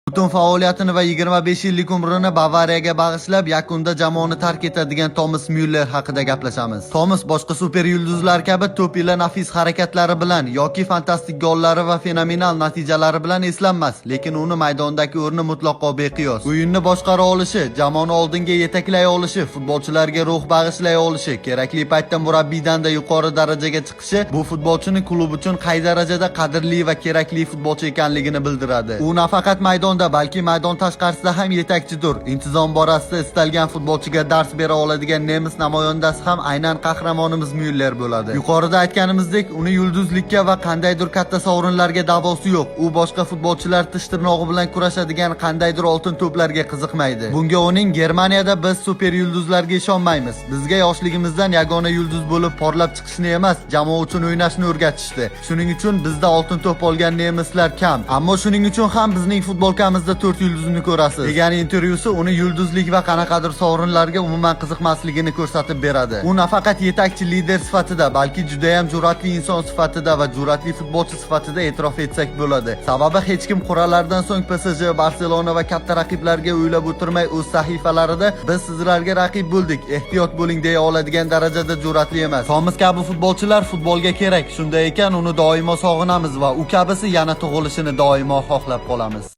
Butun faoliyatini va 25 yillik umrini Bavariyaga bag'ishlab, yakunda jamoani tark etadigan Thomas Myuller haqida gaplashamiz. Thomas boshqa super yulduzlar kabi to'p ila nafis harakatlari bilan yoki fantastik gollari va fenomenal natijalari bilan eslanmas, lekin uni maydondagi o'rni mutlaqo beqiyos. O'yinni boshqara olishi, jamoani oldinga yetaklay olishi, futbolchilarga ruh bag'ishlay olishi, kerakli paytda murabbiydan-da yuqori darajaga chiqishi bu futbolchining klub uchun qay darajada qadrli va kerakli futbolchi ekanligini bildiradi. U nafaqat maydonda balki maydon tashqarisida ham yetakchidir. Intizom borasida istalgan futbolchiga dars bera oladigan nemis namoyandasi ham aynan qahramonimiz Myuller bo'ladi. Yuqorida aytganimizdek, uni yulduzlikka va qandaydir katta sovrinlarga da'vosi yo'q. U boshqa futbolchilar tish tirnog'i bilan kurashadigan qandaydir oltin to'plarga qiziqmaydi. Bunga uning Germaniyada biz super yulduzlarga ishonmaymiz. Bizga yoshligimizdan yagona yulduz bo'lib porlab chiqishni emas, jamoa uchun o'ynashni o'rgatishdi. Shuning uchun bizda oltin to'p olgan nemislar kam. Ammo shuning uchun ham bizning futbolkamizda 4 yulduzni ko'rasiz degan intervyusi uni yulduzlik va qanaqadir sovrinlarga umuman qiziqmasligini ko'rsatib beradi. U nafaqat yetakchi lider sifatida, balki juda ham jur'atli inson sifatida va jur'atli futbolchi sifatida e'tirof etsak bo'ladi. Sababi hech kim qur'alardan so'ng PSG, Barselona va katta raqiblarga o'ylab o'tirmay o'z sahifalarida biz sizlarga raqib bo'ldik, ehtiyot bo'ling deya oladigan darajada jur'atli emas. Thomas kabi futbolchilar futbolga kerak. Shunday ekan uni doimo sog'inamiz va u kabisi yana tug'ilishini doimo xohlab qolamiz.